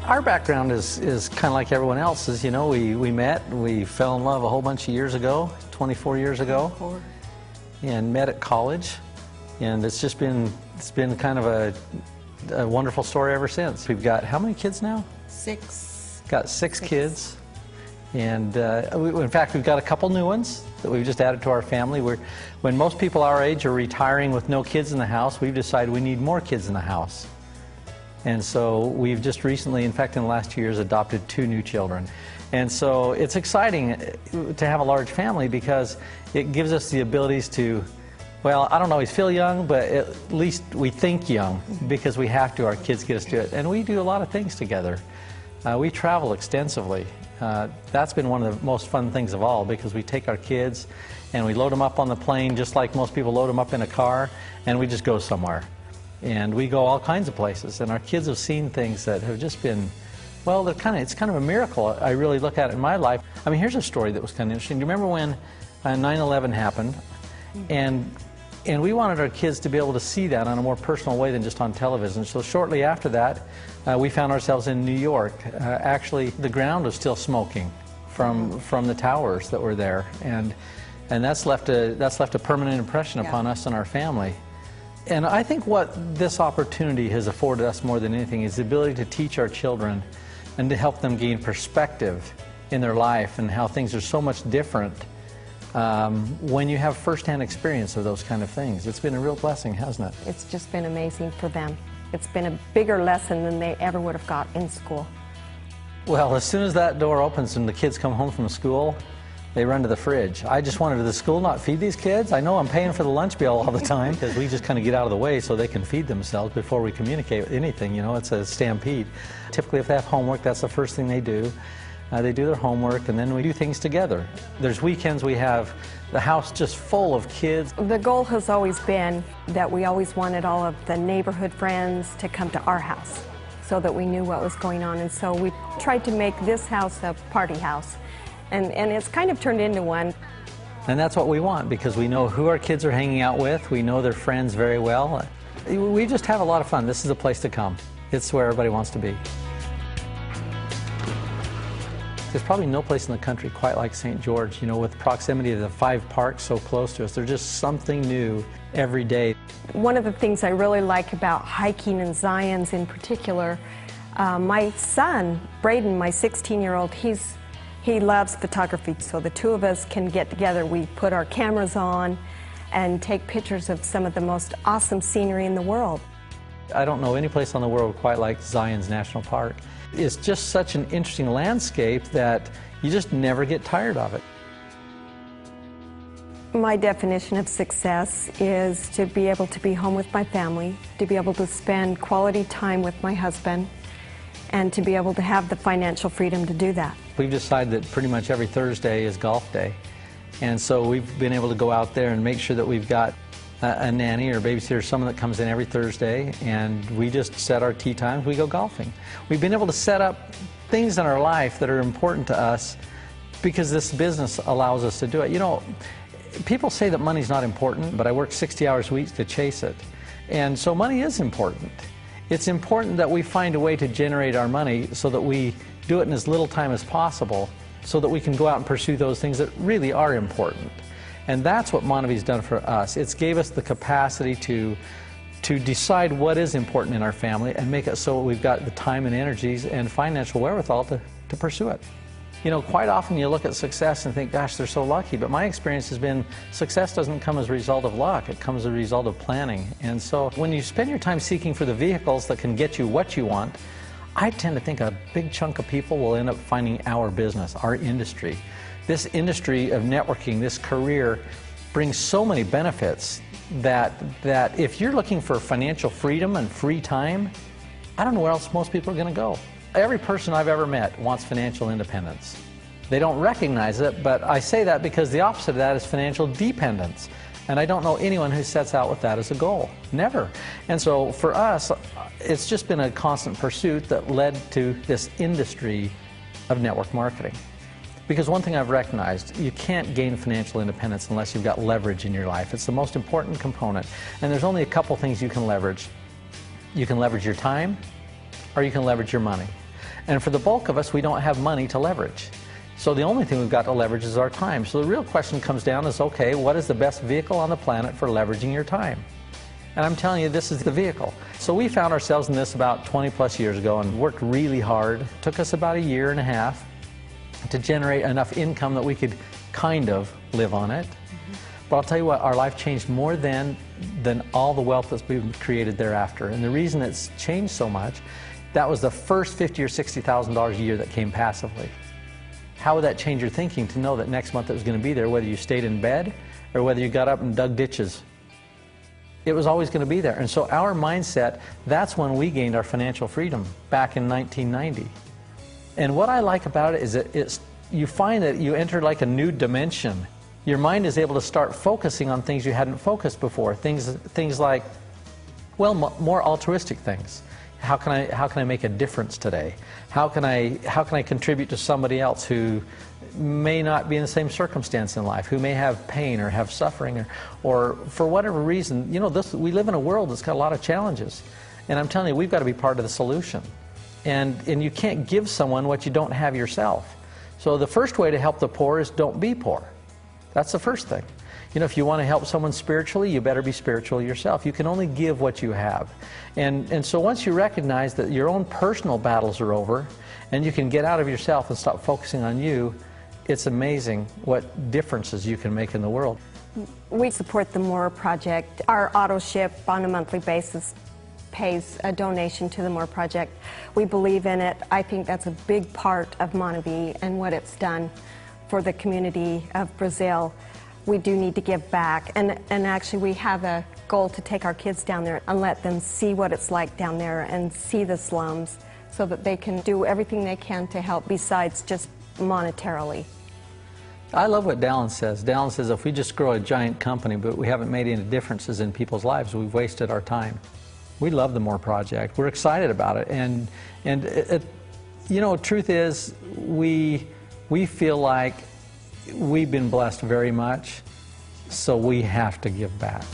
Our background is kind of like everyone else's. You know, we met, we fell in love a whole bunch of years ago, 24 years ago, and met at college. And it's been kind of a wonderful story ever since. We've got how many kids now? 6. Got six kids. And in fact, we've got a couple new ones that we've just added to our family. When most people our age are retiring with no kids in the house, we've decided we need more kids in the house. And so we've just recently, in fact in the last 2 years, adopted 2 new children. And so it's exciting to have a large family because it gives us the abilities to, well, I don't always feel young, but at least we think young because we have to. Our kids get us to it. And we do a lot of things together. We travel extensively. That's been one of the most fun things of all because we take our kids and we load them up on the plane just like most people load them up in a car, and we just go somewhere. And we go all kinds of places, and our kids have seen things that have just been, well, it's kind of a miracle. I really look at it in my life. I mean, here's a story that was kind of interesting. Do you remember when 9/11 happened? And we wanted our kids to be able to see that on a more personal way than just on television. So shortly after that, we found ourselves in New York. Actually, the ground was still smoking from the towers that were there, and that's left a permanent impression upon us and our family. And I think what this opportunity has afforded us more than anything is the ability to teach our children and to help them gain perspective in their life and how things are so much different when you have firsthand experience of those kind of things. It's been a real blessing, hasn't it? It's just been amazing for them. It's been a bigger lesson than they ever would have got in school. Well, as soon as that door opens and the kids come home from school, they run to the fridge. I just wanted the school not feed these kids. I know I'm paying for the lunch bill all the time because we just kind of get out of the way so they can feed themselves before we communicate with anything. You know, it's a stampede. Typically, if they have homework, that's the first thing they do. They do their homework, and then we do things together. There's weekends we have the house just full of kids. The goal has always been that we always wanted all of the neighborhood friends to come to our house so that we knew what was going on. And so we tried to make this house a party house. And it's kind of turned into one. And that's what we want because we know who our kids are hanging out with. We know their friends very well. We just have a lot of fun. This is a place to come. It's where everybody wants to be. There's probably no place in the country quite like St. George, you know, with proximity to the 5 parks so close to us. There's just something new every day. One of the things I really like about hiking in Zion's in particular, my son, Braden, my 16-year-old, he loves photography, so the 2 of us can get together. We put our cameras on and take pictures of some of the most awesome scenery in the world. I don't know any place on the world quite like Zion's National Park. It's just such an interesting landscape that you just never get tired of it. My definition of success is to be able to be home with my family, to be able to spend quality time with my husband, and to be able to have the financial freedom to do that. We've decided that pretty much every Thursday is golf day. And so we've been able to go out there and make sure that we've got a nanny or babysitter, someone that comes in every Thursday, and we just set our tee times, we go golfing. We've been able to set up things in our life that are important to us because this business allows us to do it. You know, people say that money's not important, but I work 60 hours a week to chase it. And so money is important. It's important that we find a way to generate our money so that we do it in as little time as possible so that we can go out and pursue those things that really are important. And that's what Montevi's done for us. It's gave us the capacity to decide what is important in our family and make it so we've got the time and energies and financial wherewithal to pursue it. You know, quite often you look at success and think, gosh, they're so lucky. But my experience has been success doesn't come as a result of luck. It comes as a result of planning. And so when you spend your time seeking for the vehicles that can get you what you want, I tend to think a big chunk of people will end up finding our business, our industry. This industry of networking, this career, brings so many benefits that if you're looking for financial freedom and free time, I don't know where else most people are going to go. Every person I've ever met wants financial independence. They don't recognize it, but I say that because the opposite of that is financial dependence. And I don't know anyone who sets out with that as a goal. Never. And so for us, it's just been a constant pursuit that led to this industry of network marketing. Because one thing I've recognized, you can't gain financial independence unless you've got leverage in your life. It's the most important component. And there's only a couple things you can leverage. You can leverage your time, or you can leverage your money. And for the bulk of us, we don't have money to leverage. So the only thing we've got to leverage is our time. So the real question comes down is, okay, what is the best vehicle on the planet for leveraging your time? And I'm telling you, this is the vehicle. So we found ourselves in this about 20 plus years ago and worked really hard. It took us about a year and a half to generate enough income that we could kind of live on it. But I'll tell you what, our life changed more than all the wealth that's been created thereafter. And the reason it's changed so much, that was the first $50,000 or $60,000 a year that came passively. How would that change your thinking to know that next month it was going to be there, whether you stayed in bed or whether you got up and dug ditches? It was always going to be there. And so our mindset, that's when we gained our financial freedom back in 1990. And what I like about it is that you find that you enter like a new dimension. Your mind is able to start focusing on things you hadn't focused before. Things like, well, more altruistic things. How can I make a difference today? How can I contribute to somebody else who may not be in the same circumstance in life, who may have pain or have suffering or for whatever reason? You know, we live in a world that's got a lot of challenges. And I'm telling you, we've got to be part of the solution. And you can't give someone what you don't have yourself. So the first way to help the poor is don't be poor. That's the first thing. You know, if you want to help someone spiritually, you better be spiritual yourself. You can only give what you have. And so once you recognize that your own personal battles are over and you can get out of yourself and stop focusing on you, it's amazing what differences you can make in the world. We support the More Project. Our auto ship on a monthly basis pays a donation to the More Project. We believe in it. I think that's a big part of Monavie and what it's done for the community of Brazil. We do need to give back, and actually we have a goal to take our kids down there and let them see what it's like down there and see the slums so that they can do everything they can to help besides just monetarily. I love what Dallin says. Dallin says if we just grow a giant company but we haven't made any differences in people's lives, we've wasted our time. We love the More Project. We're excited about it, and you know, truth is we feel like we've been blessed very much, so we have to give back.